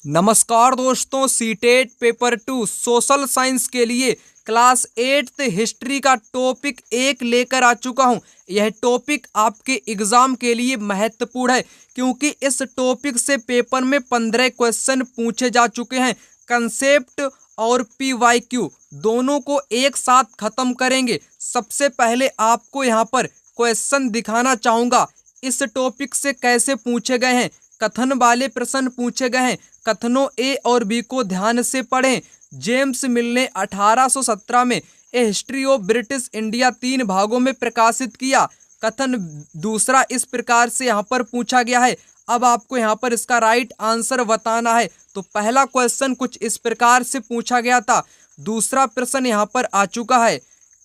नमस्कार दोस्तों, CTET paper 2 social science के लिए क्लास 8th हिस्ट्री का टॉपिक 1 लेकर आ चुका हूं। यह टॉपिक आपके एग्जाम के लिए महत्वपूर्ण है क्योंकि इस टॉपिक से पेपर में 15 क्वेश्चन पूछे जा चुके हैं। कंसेप्ट और पीवाईक्यू दोनों को एक साथ खत्म करेंगे। सबसे पहले आपको यहां पर क्वेश्चन दिखाना चाहूंगा। इस टॉपिक से कैसे पूछे गए हैं, कथन वाले प्रश्न पूछे गए हैं। कथनों ए और बी को ध्यान से पढ़ें। जेम्स मिल ने 1817 में a history of British India 3 भागों में प्रकाशित किया। कथन दूसरा इस प्रकार से यहाँ पर पूछा गया है। अब आपको यहाँ पर इसका राइट आंसर बताना है। तो पहला क्वेश्चन कुछ इस प्रकार से पूछा गया था। दूसरा प्रश्न यहाँ पर आ चुका है।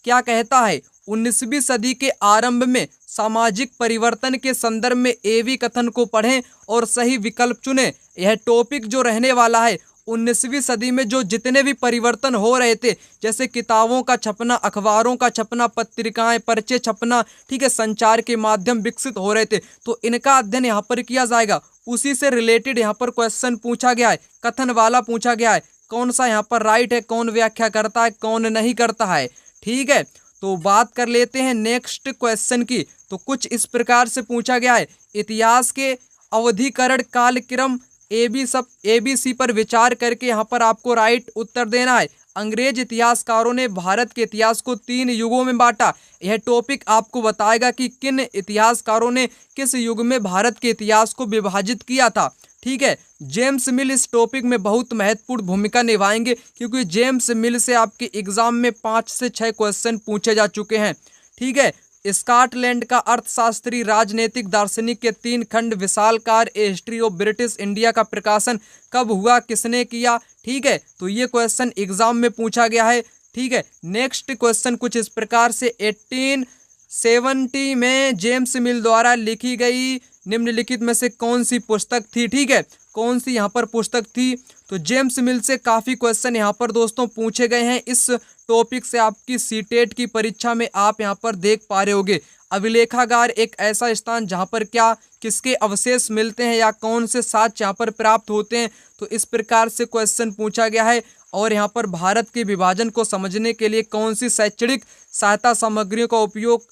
क्या कहता है, 19वीं सदी के आरंभ में सामाजिक परिवर्तन के संदर्भ में एवी कथन को पढ़ें और सही विकल्प चुनें। यह टॉपिक जो रहने वाला है, 19वीं सदी में जो जितने भी परिवर्तन हो रहे थे, जैसे किताबों का छपना, अखबारों का छपना, पत्रिकाएं, पर्चे छपना, ठीक है, संचार के माध्यम विकसित हो रहे थे, तो इनका अध्ययन यहाँ पर किया जाएगा। उसी से रिलेटेड यहाँ पर क्वेश्चन पूछा गया है, कथन वाला पूछा गया है। कौन सा यहाँ पर राइट है, कौन व्याख्या करता है, कौन नहीं करता है, ठीक है। तो बात कर लेते हैं नेक्स्ट क्वेश्चन की। तो कुछ इस प्रकार से पूछा गया है, इतिहास के अवधिकरण कालक्रम एबीसी पर विचार करके यहाँ पर आपको राइट उत्तर देना है। अंग्रेज इतिहासकारों ने भारत के इतिहास को 3 युगों में बांटा। यह टॉपिक आपको बताएगा कि किन इतिहासकारों ने किस युग में भारत के इतिहास को विभाजित किया था, ठीक है। जेम्स मिल इस टॉपिक में बहुत महत्वपूर्ण भूमिका निभाएंगे क्योंकि जेम्स मिल से आपके एग्जाम में 5 से 6 क्वेश्चन पूछे जा चुके हैं, ठीक है। स्कॉटलैंड का अर्थशास्त्री, राजनीतिक दार्शनिक के 3 खंड विशालकार ए हिस्ट्री ऑफ ब्रिटिश इंडिया का प्रकाशन कब हुआ, किसने किया, ठीक है। तो ये क्वेश्चन एग्जाम में पूछा गया है, ठीक है। नेक्स्ट क्वेश्चन कुछ इस प्रकार से, 1870 में जेम्स मिल द्वारा लिखी गई निम्नलिखित में से कौन सी पुस्तक थी, ठीक है। कौन सी यहाँ पर पुस्तक थी। तो जेम्स मिल से काफ़ी क्वेश्चन यहाँ पर दोस्तों पूछे गए हैं। इस टॉपिक से आपकी सीटेट की परीक्षा में आप यहाँ पर देख पा रहे होगे। अभिलेखागार एक ऐसा स्थान जहाँ पर क्या किसके अवशेष मिलते हैं या कौन से साक्ष्य यहाँ पर प्राप्त होते हैं। तो इस प्रकार से क्वेश्चन पूछा गया है। और यहाँ पर भारत के विभाजन को समझने के लिए कौन सी शैक्षणिक सहायता सामग्रियों का उपयोग,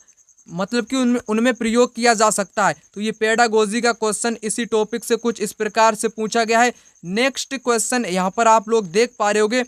मतलब कि उनमें प्रयोग किया जा सकता है। तो ये पेडागोजी का क्वेश्चन इसी टॉपिक से कुछ इस प्रकार से पूछा गया है। नेक्स्ट क्वेश्चन यहाँ पर आप लोग देख पा रहे होगे,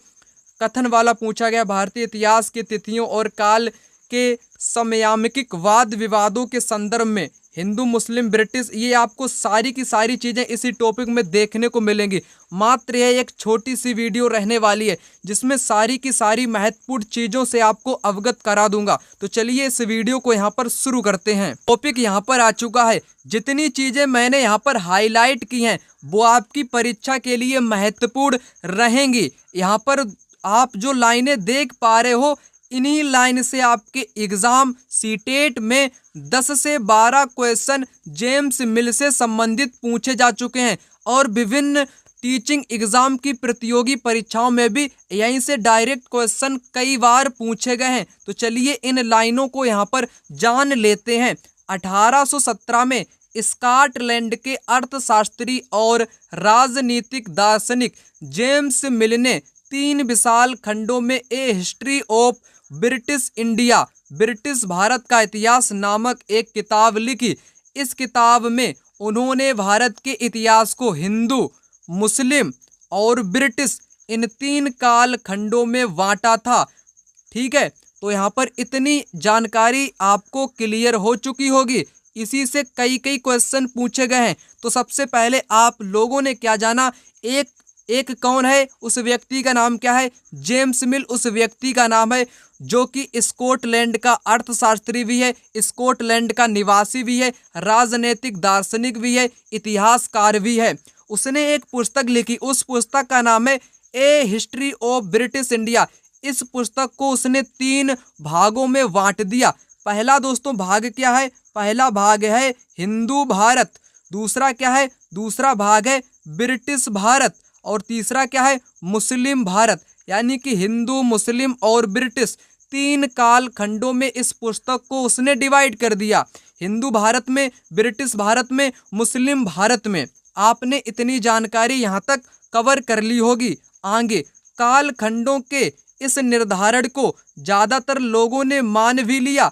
कथन वाला पूछा गया। भारतीय इतिहास के तिथियों और काल के समयामिक वाद विवादों के संदर्भ में हिंदू, मुस्लिम, ब्रिटिश, ये आपको सारी की सारी चीज़ें इसी टॉपिक में देखने को मिलेंगी। मात्र यह एक छोटी सी वीडियो रहने वाली है जिसमें सारी की सारी महत्वपूर्ण चीज़ों से आपको अवगत करा दूंगा। तो चलिए इस वीडियो को यहाँ पर शुरू करते हैं। टॉपिक यहाँ पर आ चुका है। जितनी चीज़ें मैंने यहाँ पर हाईलाइट की हैं वो आपकी परीक्षा के लिए महत्वपूर्ण रहेंगी। यहाँ पर आप जो लाइनें देख पा रहे हो, इन्हीं लाइन से आपके एग्जाम सीटेट में 10 से 12 क्वेश्चन जेम्स मिल से संबंधित पूछे जा चुके हैं और विभिन्न टीचिंग एग्जाम की प्रतियोगी परीक्षाओं में भी यहीं से डायरेक्ट क्वेश्चन कई बार पूछे गए हैं। तो चलिए इन लाइनों को यहाँ पर जान लेते हैं। 1817 में स्कॉटलैंड के अर्थशास्त्री और राजनीतिक दार्शनिक जेम्स मिल ने 3 विशाल खंडों में a history of British India, British भारत का इतिहास नामक एक किताब लिखी। इस किताब में उन्होंने भारत के इतिहास को हिंदू, मुस्लिम और ब्रिटिश इन 3 काल खंडों में बांटा था, ठीक है। तो यहाँ पर इतनी जानकारी आपको क्लियर हो चुकी होगी। इसी से कई क्वेश्चन पूछे गए हैं। तो सबसे पहले आप लोगों ने क्या जाना, एक कौन है, उस व्यक्ति का नाम क्या है, जेम्स मिल उस व्यक्ति का नाम है जो कि स्कॉटलैंड का अर्थशास्त्री भी है, स्कॉटलैंड का निवासी भी है, राजनीतिक दार्शनिक भी है, इतिहासकार भी है। उसने एक पुस्तक लिखी, उस पुस्तक का नाम है ए हिस्ट्री ऑफ ब्रिटिश इंडिया। इस पुस्तक को उसने 3 भागों में बांट दिया। पहला दोस्तों भाग क्या है, पहला भाग है हिंदू भारत, दूसरा क्या है, दूसरा भाग है ब्रिटिश भारत और तीसरा क्या है, मुस्लिम भारत। यानी कि हिंदू, मुस्लिम और ब्रिटिश 3 काल खंडों में इस पुस्तक को उसने डिवाइड कर दिया। हिंदू भारत में, ब्रिटिश भारत में, मुस्लिम भारत में। आपने इतनी जानकारी यहाँ तक कवर कर ली होगी। आगे कालखंडों के इस निर्धारण को ज़्यादातर लोगों ने मान भी लिया।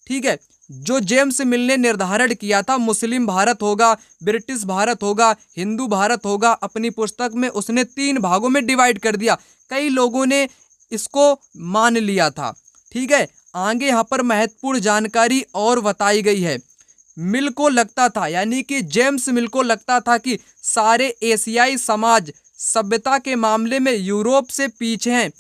ठीक है, जो जेम्स मिल ने निर्धारण किया था, मुस्लिम भारत होगा, ब्रिटिश भारत होगा, हिंदू भारत होगा, अपनी पुस्तक में उसने 3 भागों में डिवाइड कर दिया। कई लोगों ने इसको मान लिया था। ठीक है, आगे यहाँ पर महत्वपूर्ण जानकारी और बताई गई है। मिल को लगता था, यानी कि जेम्स मिल को लगता था कि सारे एशियाई समाज सभ्यता के मामले में यूरोप से पीछे हैं।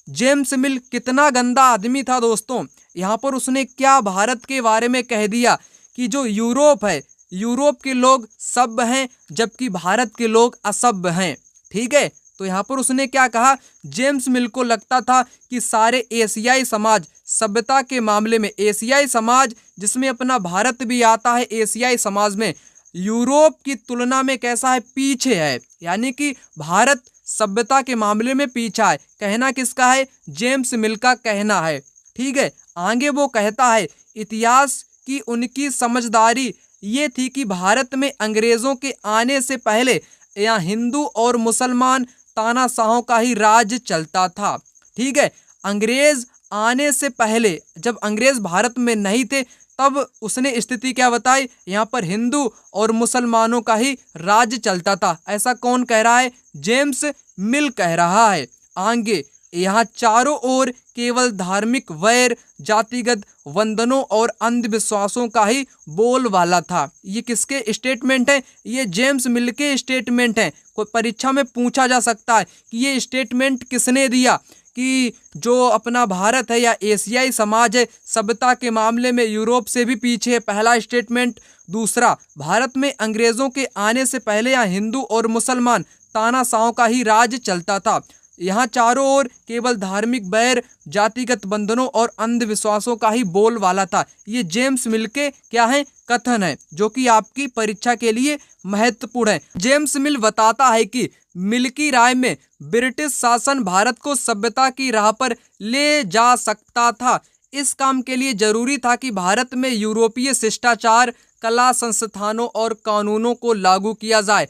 जेम्स मिल कितना गंदा आदमी था दोस्तों। यहाँ पर उसने क्या भारत के बारे में कह दिया कि जो यूरोप है, यूरोप के लोग सभ्य हैं जबकि भारत के लोग असभ्य हैं। ठीक है, तो यहाँ पर उसने क्या कहा, जेम्स मिल को लगता था कि सारे एशियाई समाज सभ्यता के मामले में, एशियाई समाज जिसमें अपना भारत भी आता है, एशियाई समाज में यूरोप की तुलना में कैसा है, पीछे है। यानी कि भारत सभ्यता के मामले में पीछा है। कहना किसका है, जेम्स मिल का कहना है। ठीक है, आगे वो कहता है इतिहास की उनकी समझदारी ये थी कि भारत में अंग्रेजों के आने से पहले यहाँ हिंदू और मुसलमान तानाशाहों का ही राज चलता था। ठीक है, अंग्रेज आने से पहले जब अंग्रेज भारत में नहीं थे तब उसने स्थिति क्या बताई, यहाँ पर हिंदू और मुसलमानों का ही राज चलता था। ऐसा कौन कह रहा है, जेम्स मिल कह रहा है। आगे यहाँ चारों ओर केवल धार्मिक वैर, जातिगत वंदनों और अंधविश्वासों का ही बोलबाला था। ये किसके स्टेटमेंट है, ये जेम्स मिल के स्टेटमेंट हैं। कोई परीक्षा में पूछा जा सकता है कि ये स्टेटमेंट किसने दिया कि जो अपना भारत है या एशियाई समाज है सभ्यता के मामले में यूरोप से भी पीछे है, पहला स्टेटमेंट। दूसरा, भारत में अंग्रेजों के आने से पहले यहाँ हिंदू और मुसलमान तानाशाहों का ही राज चलता था। यहाँ चारों ओर केवल धार्मिक बैर, जातिगत बंधनों और अंधविश्वासों का ही बोलबाला था। ये जेम्स मिल के क्या है, कथन है, जो कि आपकी परीक्षा के लिए महत्वपूर्ण है। जेम्स मिल बताता है कि मिल की राय में ब्रिटिश शासन भारत को सभ्यता की राह पर ले जा सकता था। इस काम के लिए जरूरी था कि भारत में यूरोपीय शिष्टाचार, कला, संस्थानों और कानूनों को लागू किया जाए।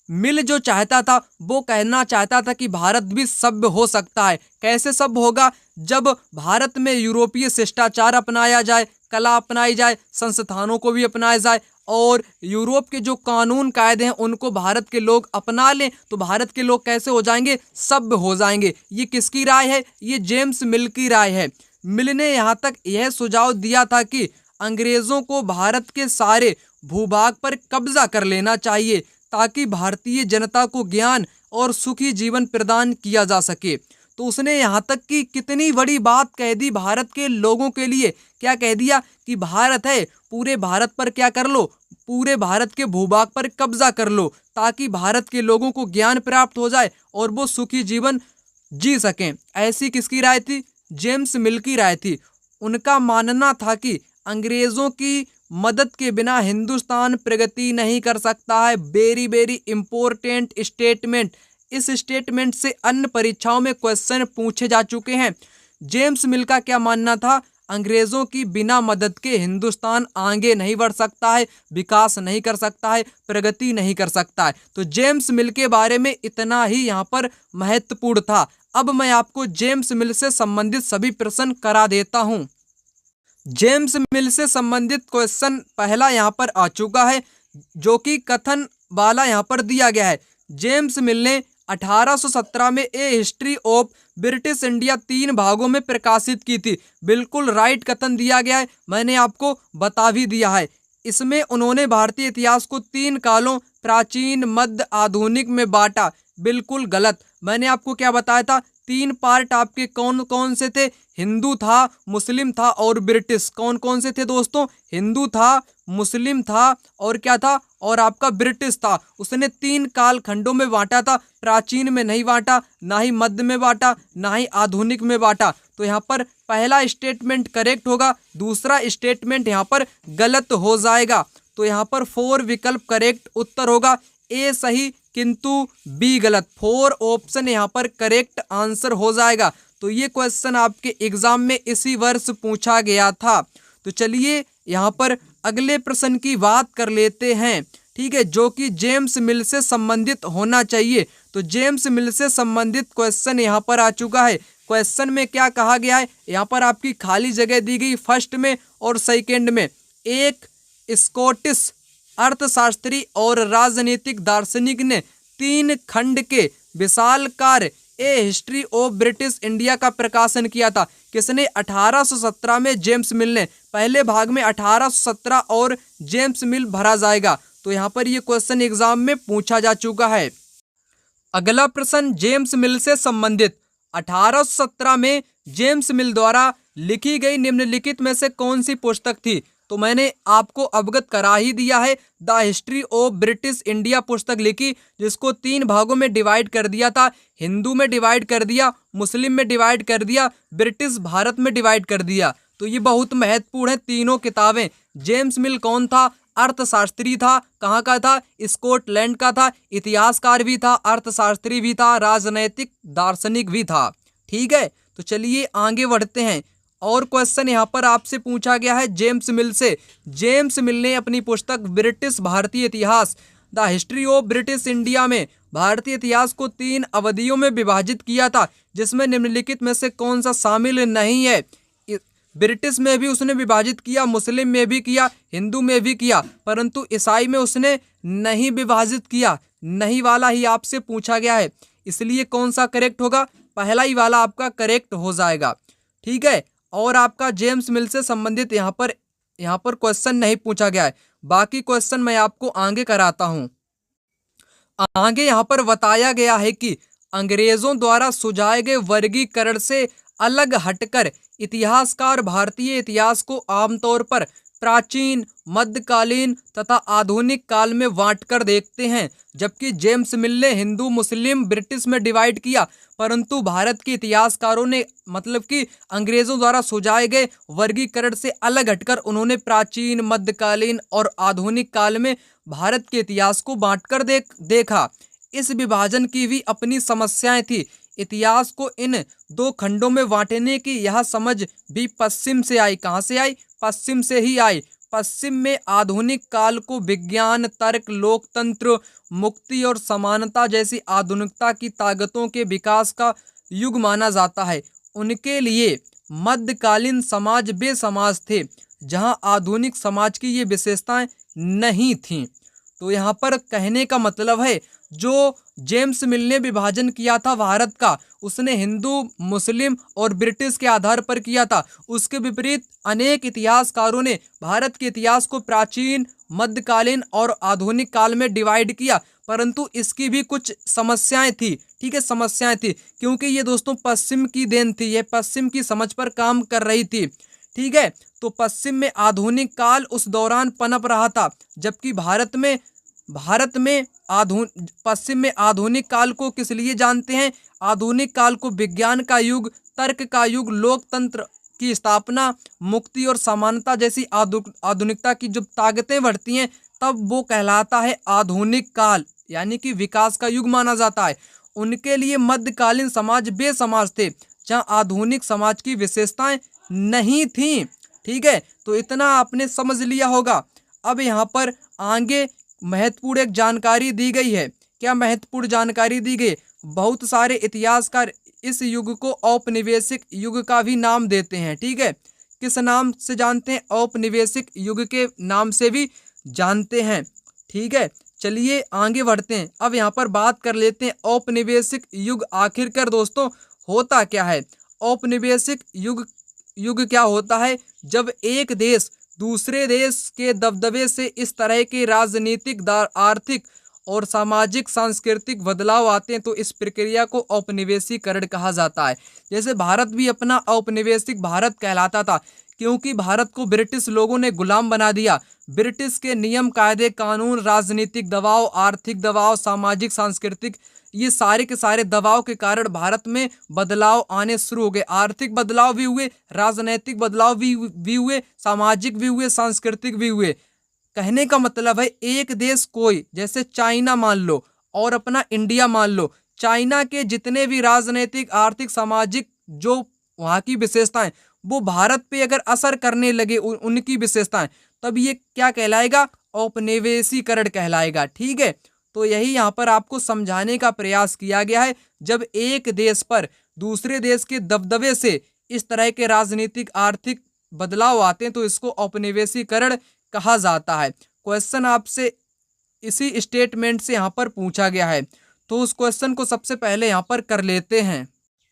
मिल जो चाहता था वो कहना चाहता था कि भारत भी सभ्य हो सकता है। कैसे सभ्य होगा, जब भारत में यूरोपीय शिष्टाचार अपनाया जाए, कला अपनाई जाए, संस्थानों को भी अपनाया जाए और यूरोप के जो कानून कायदे हैं उनको भारत के लोग अपना लें, तो भारत के लोग कैसे हो जाएंगे, सभ्य हो जाएंगे। ये किसकी राय है, ये जेम्स मिल की राय है। मिल ने यहाँ तक यह सुझाव दिया था कि अंग्रेजों को भारत के सारे भूभाग पर कब्जा कर लेना चाहिए ताकि भारतीय जनता को ज्ञान और सुखी जीवन प्रदान किया जा सके। तो उसने यहाँ तक कि कितनी बड़ी बात कह दी भारत के लोगों के लिए। क्या कह दिया कि भारत है, पूरे भारत पर क्या कर लो, पूरे भारत के भूभाग पर कब्जा कर लो ताकि भारत के लोगों को ज्ञान प्राप्त हो जाए और वो सुखी जीवन जी सकें। ऐसी किसकी राय थी, जेम्स मिल की राय थी। उनका मानना था कि अंग्रेजों की मदद के बिना हिंदुस्तान प्रगति नहीं कर सकता है। Very very important statement. इस स्टेटमेंट से अन्य परीक्षाओं में क्वेश्चन पूछे जा चुके हैं। जेम्स मिल का क्या मानना था, अंग्रेजों की बिना मदद के हिंदुस्तान आगे नहीं बढ़ सकता है, विकास नहीं कर सकता है, प्रगति नहीं कर सकता है। तो जेम्स मिल के बारे में इतना ही यहाँ पर महत्वपूर्ण था। अब मैं आपको जेम्स मिल से संबंधित सभी प्रश्न करा देता हूँ। जेम्स मिल से संबंधित क्वेश्चन पहला यहाँ पर आ चुका है, जो कि कथन वाला यहाँ पर दिया गया है। जेम्स मिल ने 1817 में a history of British India 3 भागों में प्रकाशित की थी। बिल्कुल राइट कथन दिया गया है, मैंने आपको बता भी दिया है। इसमें उन्होंने भारतीय इतिहास को 3 कालों प्राचीन, मध्य, आधुनिक में बांटा। बिल्कुल गलत। मैंने आपको क्या बताया था, 3 पार्ट आपके कौन कौन से थे, हिंदू था, मुस्लिम था और ब्रिटिश। कौन कौन से थे दोस्तों, हिंदू था, मुस्लिम था और क्या था, और आपका ब्रिटिश था। उसने 3 कालखंडों में बांटा था, प्राचीन में नहीं बांटा, ना ही मध्य में बांटा, ना ही आधुनिक में बांटा। तो यहाँ पर पहला स्टेटमेंट करेक्ट होगा, दूसरा स्टेटमेंट यहाँ पर गलत हो जाएगा। तो यहाँ पर 4 विकल्प करेक्ट उत्तर होगा, ए सही किंतु बी गलत। 4 ऑप्शन यहाँ पर करेक्ट आंसर हो जाएगा। तो ये क्वेश्चन आपके एग्जाम में इसी वर्ष पूछा गया था। तो चलिए यहाँ पर अगले प्रश्न की बात कर लेते हैं, ठीक है, जो कि जेम्स मिल से संबंधित होना चाहिए। तो जेम्स मिल से संबंधित क्वेश्चन यहाँ पर आ चुका है। क्वेश्चन में क्या कहा गया है, यहाँ पर आपकी खाली जगह दी गई फर्स्ट में और सेकंड में। एक स्कॉटिश अर्थशास्त्री और राजनीतिक दार्शनिक ने 3 खंड के विशालकाय ए हिस्ट्री ऑफ ब्रिटिश इंडिया का प्रकाशन किया था। किसने? 1817 में जेम्स मिल ने। पहले भाग में 1817 और जेम्स मिल भरा जाएगा। तो यहाँ पर ये क्वेश्चन एग्जाम में पूछा जा चुका है। अगला प्रश्न जेम्स मिल से संबंधित। 1817 में जेम्स मिल द्वारा लिखी गई निम्नलिखित में से कौन सी पुस्तक थी? तो मैंने आपको अवगत करा ही दिया है। The history of British India पुस्तक लिखी, जिसको 3 भागों में डिवाइड कर दिया था। हिंदू में डिवाइड कर दिया, मुस्लिम में डिवाइड कर दिया, ब्रिटिश भारत में डिवाइड कर दिया। तो ये बहुत महत्वपूर्ण है तीनों किताबें। जेम्स मिल कौन था? अर्थशास्त्री था। कहाँ का था? स्कॉटलैंड का था। इतिहासकार भी था, अर्थशास्त्री भी था, राजनैतिक दार्शनिक भी था। ठीक है, तो चलिए आगे बढ़ते हैं। और क्वेश्चन यहाँ पर आपसे पूछा गया है जेम्स मिल से। जेम्स मिल ने अपनी पुस्तक ब्रिटिश भारतीय इतिहास the history of British India में भारतीय इतिहास को 3 अवधियों में विभाजित किया था, जिसमें निम्नलिखित में से कौन सा शामिल नहीं है? ब्रिटिश में भी उसने विभाजित किया, मुस्लिम में भी किया, हिंदू में भी किया, परंतु ईसाई में उसने नहीं विभाजित किया। नहीं वाला ही आपसे पूछा गया है, इसलिए कौन सा करेक्ट होगा? पहला ही वाला आपका करेक्ट हो जाएगा। ठीक है, और आपका जेम्स मिल से संबंधित यहाँ पर क्वेश्चन नहीं पूछा गया है। बाकी क्वेश्चन मैं आपको आगे कराता हूँ। आगे यहाँ पर बताया गया है कि अंग्रेजों द्वारा सुझाए गए वर्गीकरण से अलग हटकर इतिहासकार भारतीय इतिहास को आमतौर पर प्राचीन, मध्यकालीन तथा आधुनिक काल में बांटकर देखते हैं, जबकि जेम्स मिल ने हिंदू, मुस्लिम, ब्रिटिश में डिवाइड किया। परंतु भारत के इतिहासकारों ने मतलब कि अंग्रेजों द्वारा सुझाए गए वर्गीकरण से अलग हटकर उन्होंने प्राचीन, मध्यकालीन और आधुनिक काल में भारत के इतिहास को बांटकर देखा। इस विभाजन की भी अपनी समस्याएं थी। इतिहास को इन 2 खंडों में बांटने की यह समझ भी पश्चिम से आई। कहाँ से आई? पश्चिम से ही आई। पश्चिम में आधुनिक काल को विज्ञान, तर्क, लोकतंत्र, मुक्ति और समानता जैसी आधुनिकता की ताकतों के विकास का युग माना जाता है। उनके लिए मध्यकालीन समाज वे समाज थे जहां आधुनिक समाज की ये विशेषताएं नहीं थीं। तो यहाँ पर कहने का मतलब है, जो जेम्स मिल ने विभाजन किया था भारत का, उसने हिंदू, मुस्लिम और ब्रिटिश के आधार पर किया था। उसके विपरीत अनेक इतिहासकारों ने भारत के इतिहास को प्राचीन, मध्यकालीन और आधुनिक काल में डिवाइड किया, परंतु इसकी भी कुछ समस्याएं थी। ठीक है, समस्याएं थी, क्योंकि ये दोस्तों पश्चिम की देन थी, ये पश्चिम की समझ पर काम कर रही थी। ठीक है, तो पश्चिम में आधुनिक काल उस दौरान पनप रहा था, जबकि पश्चिम में आधुनिक काल को किस लिए जानते हैं? आधुनिक काल को विज्ञान का युग, तर्क का युग, लोकतंत्र की स्थापना, मुक्ति और समानता जैसी आधुनिकता की जब ताकतें बढ़ती हैं, तब वो कहलाता है आधुनिक काल, यानी कि विकास का युग माना जाता है। उनके लिए मध्यकालीन समाज वे समाज थे जहां आधुनिक समाज की विशेषताएं नहीं थीं। ठीक है, तो इतना आपने समझ लिया होगा। अब यहाँ पर आगे महत्वपूर्ण एक जानकारी दी गई है। क्या महत्वपूर्ण जानकारी दी गई? बहुत सारे इतिहासकार इस युग को औपनिवेशिक युग का भी नाम देते हैं। ठीक है, किस नाम से जानते हैं? औपनिवेशिक युग के नाम से भी जानते हैं। ठीक है, चलिए आगे बढ़ते हैं। अब यहाँ पर बात कर लेते हैं औपनिवेशिक युग आखिरकार दोस्तों होता क्या है। औपनिवेशिक युग क्या होता है? जब एक देश दूसरे देश के दबदबे से इस तरह के राजनीतिक, आर्थिक और सामाजिक सांस्कृतिक बदलाव आते हैं, तो इस प्रक्रिया को औपनिवेशीकरण कहा जाता है। जैसे भारत भी अपना औपनिवेशिक भारत कहलाता था, क्योंकि भारत को ब्रिटिश लोगों ने गुलाम बना दिया। ब्रिटिश के नियम, कायदे, कानून, राजनीतिक दबाव, आर्थिक दबाव, सामाजिक, सांस्कृतिक, ये सारे के सारे दबाव के कारण भारत में बदलाव आने शुरू हो गए। आर्थिक बदलाव भी हुए, राजनीतिक बदलाव भी हुए, सामाजिक भी हुए, सांस्कृतिक भी हुए। कहने का मतलब है, एक देश कोई, जैसे चाइना मान लो और अपना इंडिया मान लो, चाइना के जितने भी राजनीतिक, आर्थिक, सामाजिक जो वहाँ की विशेषताएं, वो भारत पे अगर असर करने लगे उनकी विशेषताएं, तब ये क्या कहलाएगा? औपनिवेशीकरण कहलाएगा। ठीक है, तो यही यहाँ पर आपको समझाने का प्रयास किया गया है। जब एक देश पर दूसरे देश के दबदबे से इस तरह के राजनीतिक आर्थिक बदलाव आते हैं तो इसको औपनिवेशीकरण कहा जाता है। क्वेश्चन आपसे इसी स्टेटमेंट से यहाँ पर पूछा गया है, तो उस क्वेश्चन को सबसे पहले यहाँ पर कर लेते हैं।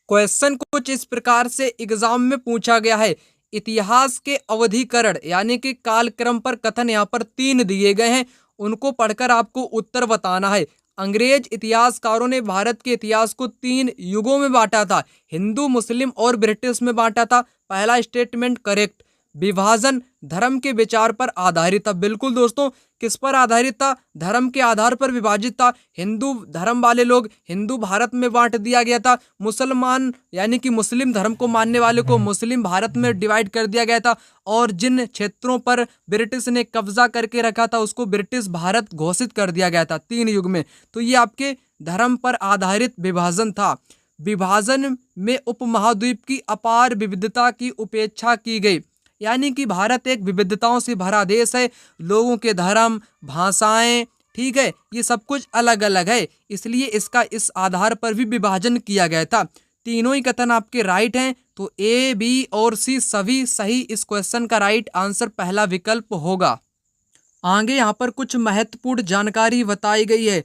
क्वेश्चन कुछ इस प्रकार से एग्जाम में पूछा गया है। इतिहास के अवधिकरण यानी कि कालक्रम पर कथन यहाँ पर 3 दिए गए हैं, उनको पढ़कर आपको उत्तर बताना है। अंग्रेज इतिहासकारों ने भारत के इतिहास को 3 युगों में बांटा था, हिंदू, मुस्लिम और ब्रिटिश में बांटा था। पहला स्टेटमेंट करेक्ट। विभाजन धर्म के विचार पर आधारित था। बिल्कुल दोस्तों, किस पर आधारित था? धर्म के आधार पर विभाजित था। हिंदू धर्म वाले लोग हिंदू भारत में बांट दिया गया था, मुसलमान यानी कि मुस्लिम धर्म को मानने वाले को मुस्लिम भारत में डिवाइड कर दिया गया था, और जिन क्षेत्रों पर ब्रिटिश ने कब्जा करके रखा था उसको ब्रिटिश भारत घोषित कर दिया गया था 3 युग में। तो ये आपके धर्म पर आधारित विभाजन था। विभाजन में उपमहाद्वीप की अपार विविधता की उपेक्षा की गई, यानी कि भारत एक विविधताओं से भरा देश है। लोगों के धर्म, भाषाएं, ठीक है, ये सब कुछ अलग अलग है, इसलिए इसका इस आधार पर भी विभाजन किया गया था। तीनों ही कथन आपके राइट हैं, तो ए, बी और सी सभी सही। इस क्वेश्चन का राइट आंसर पहला विकल्प होगा। आगे यहाँ पर कुछ महत्वपूर्ण जानकारी बताई गई है।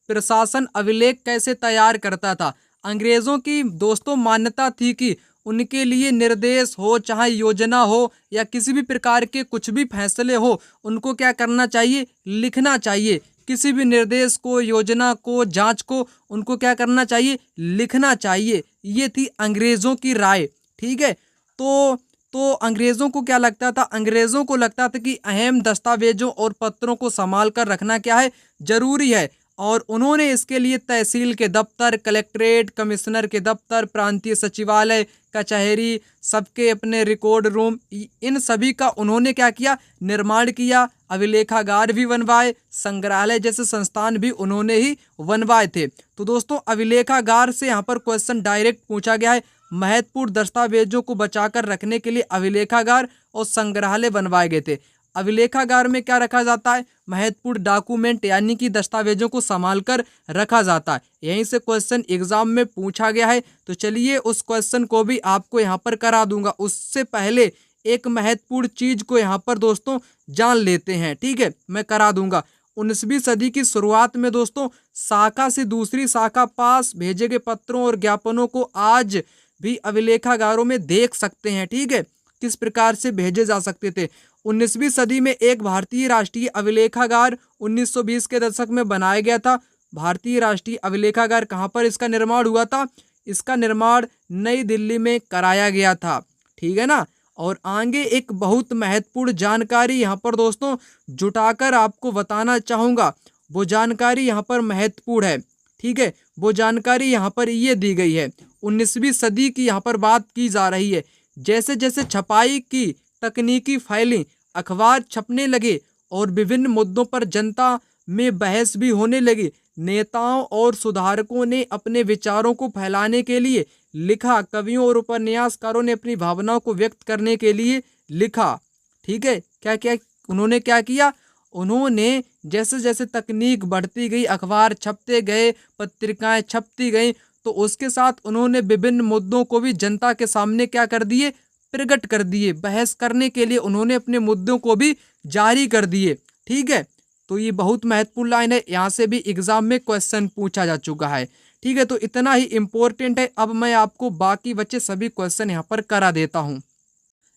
प्रशासन अभिलेख कैसे तैयार करता था? अंग्रेजों की दोस्तों मान्यता थी कि उनके लिए निर्देश हो, चाहे योजना हो या किसी भी प्रकार के कुछ भी फैसले हो, उनको क्या करना चाहिए? लिखना चाहिए। किसी भी निर्देश को, योजना को, जांच को उनको क्या करना चाहिए? लिखना चाहिए। ये थी अंग्रेजों की राय, ठीक है। तो अंग्रेजों को क्या लगता था? अंग्रेजों को लगता था कि अहम दस्तावेजों और पत्रों को संभाल कर रखना क्या है? जरूरी है, और उन्होंने इसके लिए तहसील के दफ्तर, कलेक्ट्रेट, कमिश्नर के दफ्तर, प्रांतीय सचिवालय, कचहरी, सबके अपने रिकॉर्ड रूम, इन सभी का उन्होंने क्या किया? निर्माण किया। अभिलेखागार भी बनवाए, संग्रहालय जैसे संस्थान भी उन्होंने ही बनवाए थे। तो दोस्तों अभिलेखागार से यहाँ पर क्वेश्चन डायरेक्ट पूछा गया है। महत्वपूर्ण दस्तावेजों को बचाकर रखने के लिए अभिलेखागार और संग्रहालय बनवाए गए थे। अभिलेखागार में क्या रखा जाता है? महत्वपूर्ण डॉक्यूमेंट यानी कि दस्तावेजों को संभाल कर रखा जाता है। यहीं से क्वेश्चन एग्जाम में पूछा गया है, तो चलिए उस क्वेश्चन को भी आपको यहाँ पर करा दूंगा। उससे पहले एक महत्वपूर्ण चीज को यहाँ पर दोस्तों जान लेते हैं, ठीक है, मैं करा दूंगा। 19वीं सदी की शुरुआत में दोस्तों शाखा से दूसरी शाखा पास भेजे गए पत्रों और ज्ञापनों को आज भी अभिलेखागारों में देख सकते हैं, ठीक है, किस प्रकार से भेजे जा सकते थे। 19वीं सदी में एक भारतीय राष्ट्रीय अभिलेखागार 1920 के दशक में बनाया गया था। भारतीय राष्ट्रीय अभिलेखागार कहाँ पर इसका निर्माण हुआ था? इसका निर्माण नई दिल्ली में कराया गया था, ठीक है ना। और आगे एक बहुत महत्वपूर्ण जानकारी यहाँ पर दोस्तों जुटाकर आपको बताना चाहूँगा। वो जानकारी यहाँ पर महत्वपूर्ण है, ठीक है। वो जानकारी यहाँ पर ये दी गई है। 19वीं सदी की यहाँ पर बात की जा रही है। जैसे जैसे छपाई की तकनीकी फैली, अखबार छपने लगे और विभिन्न मुद्दों पर जनता में बहस भी होने लगी, नेताओं और सुधारकों ने अपने विचारों को फैलाने के लिए लिखा। कवियों और उपन्यासकारों ने अपनी भावनाओं को व्यक्त करने के लिए लिखा, ठीक है। क्या क्या उन्होंने क्या किया? उन्होंने जैसे जैसे तकनीक बढ़ती गई, अखबार छपते गए, पत्रिकाएं छपती गई, तो उसके साथ उन्होंने विभिन्न मुद्दों को भी जनता के सामने क्या कर दिए? प्रकट कर दिए। बहस करने के लिए उन्होंने अपने मुद्दों को भी जारी कर दिए, ठीक है। तो ये बहुत महत्वपूर्ण लाइन है, यहाँ से भी एग्जाम में क्वेश्चन पूछा जा चुका है, ठीक है। तो इतना ही इम्पोर्टेंट है। अब मैं आपको बाकी बचे सभी क्वेश्चन यहाँ पर करा देता हूँ।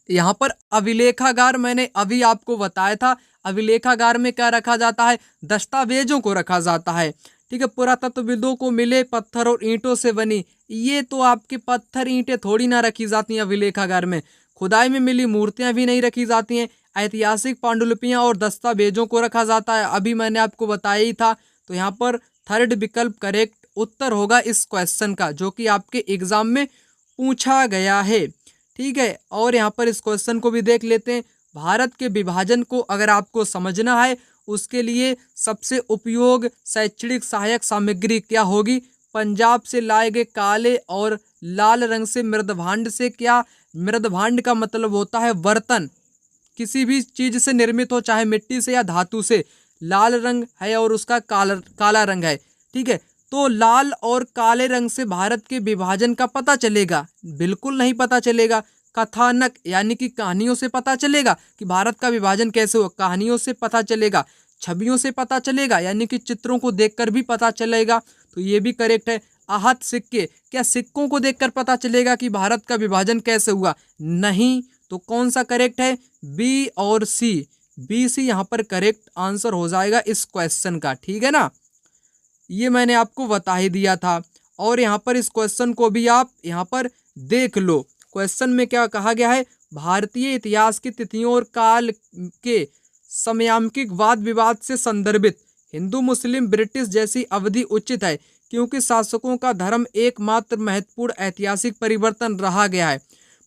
यहाँ पर अभिलेखागार मैंने अभी आपको बताया था। अभिलेखागार में क्या रखा जाता है? दस्तावेजों को रखा जाता है, ठीक है। पुरातत्वविदों को मिले पत्थर और ईंटों से बनी, ये तो आपके पत्थर ईंटें थोड़ी ना रखी जाती हैं अभिलेखागार में। खुदाई में मिली मूर्तियां भी नहीं रखी जाती हैं। ऐतिहासिक पांडुलिपियां और दस्तावेजों को रखा जाता है, अभी मैंने आपको बताया ही था। तो यहाँ पर थर्ड विकल्प करेक्ट उत्तर होगा इस क्वेश्चन का, जो कि आपके एग्जाम में पूछा गया है, ठीक है। और यहाँ पर इस क्वेश्चन को भी देख लेते हैं। भारत के विभाजन को अगर आपको समझना है, उसके लिए सबसे उपयोग शैक्षणिक सहायक सामग्री क्या होगी? पंजाब से लाए गए काले और लाल रंग से मृदभांड से, क्या मृदभांड का मतलब होता है बर्तन, किसी भी चीज से निर्मित हो, चाहे मिट्टी से या धातु से। लाल रंग है और उसका काला रंग है। ठीक है, तो लाल और काले रंग से भारत के विभाजन का पता चलेगा? बिल्कुल नहीं पता चलेगा। कथानक यानी कि कहानियों से पता चलेगा कि भारत का विभाजन कैसे हुआ? कहानियों से पता चलेगा। छवियों से पता चलेगा यानी कि चित्रों को देखकर भी पता चलेगा, तो ये भी करेक्ट है। आहत सिक्के, क्या सिक्कों को देखकर पता चलेगा कि भारत का विभाजन कैसे हुआ? नहीं। तो कौन सा करेक्ट है? बी और सी। बी सी यहाँ पर करेक्ट आंसर हो जाएगा इस क्वेश्चन का। ठीक है ना, ये मैंने आपको बता ही दिया था। और यहाँ पर इस क्वेश्चन को भी आप यहाँ पर देख लो। क्वेश्चन में क्या कहा गया है? भारतीय इतिहास की तिथियों और काल के समयामकिक वाद विवाद से संदर्भित हिंदू मुस्लिम ब्रिटिश जैसी अवधि उचित है, क्योंकि शासकों का धर्म एकमात्र महत्वपूर्ण ऐतिहासिक परिवर्तन रहा गया है।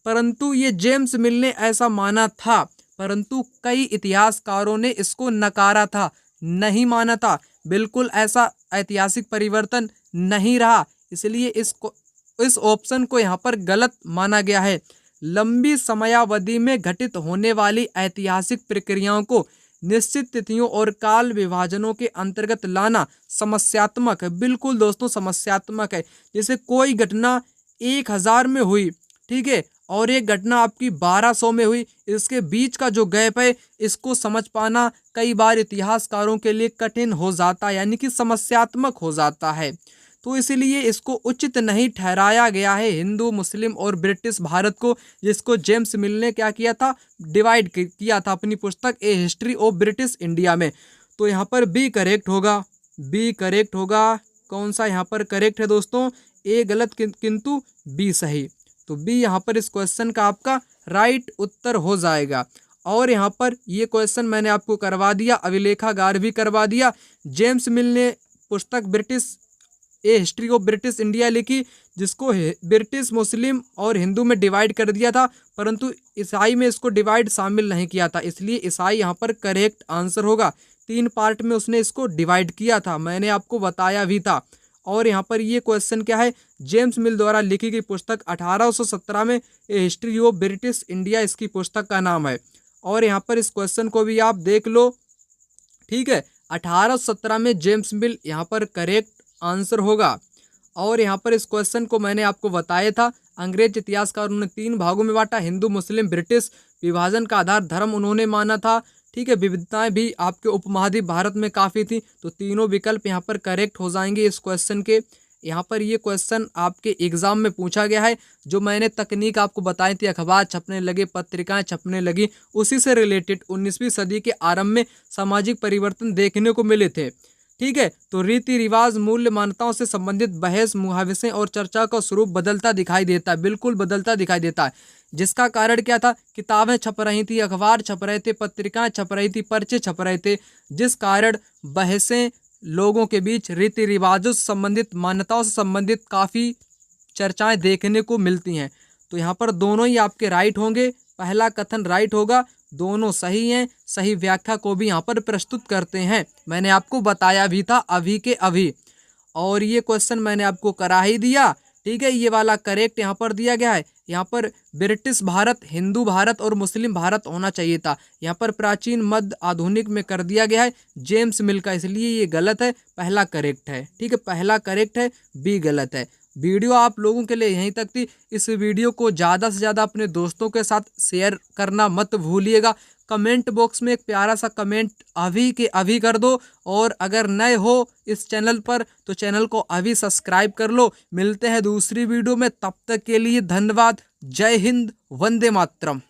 परंतु ये जेम्स मिल ने ऐसा माना था, परंतु कई इतिहासकारों ने इसको नकारा था, नहीं माना था। बिल्कुल ऐसा ऐतिहासिक परिवर्तन नहीं रहा, इसलिए इस ऑप्शन को यहाँ पर गलत माना गया है। लंबी समयावधि में घटित होने वाली ऐतिहासिक प्रक्रियाओं को निश्चित तिथियों और काल विभाजनों के अंतर्गत लाना समस्यात्मक है। बिल्कुल दोस्तों समस्यात्मक है। जैसे कोई घटना 1000 में हुई, ठीक है, और एक घटना आपकी 1200 में हुई, इसके बीच का जो गैप है इसको समझ पाना कई बार इतिहासकारों के लिए कठिन हो जाता है, यानी कि समस्यात्मक हो जाता है। तो इसीलिए इसको उचित नहीं ठहराया गया है हिंदू मुस्लिम और ब्रिटिश भारत को, जिसको जेम्स मिल ने क्या किया था? डिवाइड किया था अपनी पुस्तक ए हिस्ट्री ऑफ ब्रिटिश इंडिया में। तो यहाँ पर बी करेक्ट होगा। बी करेक्ट होगा। कौन सा यहाँ पर करेक्ट है दोस्तों? ए गलत किंतु बी सही। तो बी यहाँ पर इस क्वेश्चन का आपका राइट उत्तर हो जाएगा। और यहाँ पर ये क्वेश्चन मैंने आपको करवा दिया, अभिलेखागार भी करवा दिया। जेम्स मिल ने पुस्तक British A history of British India लिखी, जिसको ब्रिटिश मुस्लिम और हिंदू में डिवाइड कर दिया था, परंतु ईसाई में इसको डिवाइड शामिल नहीं किया था, इसलिए ईसाई यहाँ पर करेक्ट आंसर होगा। 3 पार्ट में उसने इसको डिवाइड किया था, मैंने आपको बताया भी था। और यहाँ पर ये क्वेश्चन क्या है? जेम्स मिल द्वारा लिखी गई पुस्तक 1817 में a history of British India इसकी पुस्तक का नाम है। और यहाँ पर इस क्वेश्चन को भी आप देख लो। ठीक है, 1817 में जेम्स मिल यहाँ पर करेक्ट आंसर होगा। और यहाँ पर इस क्वेश्चन को मैंने आपको बताया था, अंग्रेज इतिहासकारों ने 3 भागों में बांटा, हिंदू मुस्लिम ब्रिटिश। विभाजन का आधार धर्म उन्होंने माना था। ठीक है, विविधताएं भी आपके उपमहाद्वीप भारत में काफ़ी थी, तो तीनों विकल्प यहाँ पर करेक्ट हो जाएंगे इस क्वेश्चन के। यहाँ पर ये क्वेश्चन आपके एग्जाम में पूछा गया है, जो मैंने तकनीक आपको बताई थी, अखबार छपने लगे, पत्रिकाएं छपने लगी, उसी से रिलेटेड 19वीं सदी के आरंभ में सामाजिक परिवर्तन देखने को मिले थे। ठीक है, तो रीति रिवाज मूल्य मान्यताओं से संबंधित बहस मुहावसे और चर्चा का स्वरूप बदलता दिखाई देता है, बिल्कुल बदलता दिखाई देता है। जिसका कारण क्या था? किताबें छप रही थी, अखबार छप रहे थे, पत्रिकाएं छप रही थी, पर्चे छप रहे थे, जिस कारण बहसें लोगों के बीच रीति रिवाजों से संबंधित, मान्यताओं से संबंधित काफ़ी चर्चाएं देखने को मिलती हैं। तो यहाँ पर दोनों ही आपके राइट होंगे, पहला कथन राइट होगा, दोनों सही हैं। सही व्याख्या को भी यहाँ पर प्रस्तुत करते हैं, मैंने आपको बताया भी था अभी के अभी। और ये क्वेश्चन मैंने आपको करा ही दिया। ठीक है, ये वाला करेक्ट यहाँ पर दिया गया है। यहाँ पर ब्रिटिश भारत, हिंदू भारत और मुस्लिम भारत होना चाहिए था, यहाँ पर प्राचीन मध्य आधुनिक में कर दिया गया है जेम्स मिल का, इसलिए ये गलत है। पहला करेक्ट है। ठीक है, पहला करेक्ट है, बी गलत है। वीडियो आप लोगों के लिए यहीं तक थी। इस वीडियो को ज़्यादा से ज़्यादा अपने दोस्तों के साथ शेयर करना मत भूलिएगा। कमेंट बॉक्स में एक प्यारा सा कमेंट अभी के अभी कर दो, और अगर नए हो इस चैनल पर तो चैनल को अभी सब्सक्राइब कर लो। मिलते हैं दूसरी वीडियो में, तब तक के लिए धन्यवाद। जय हिंद, वंदे मातरम।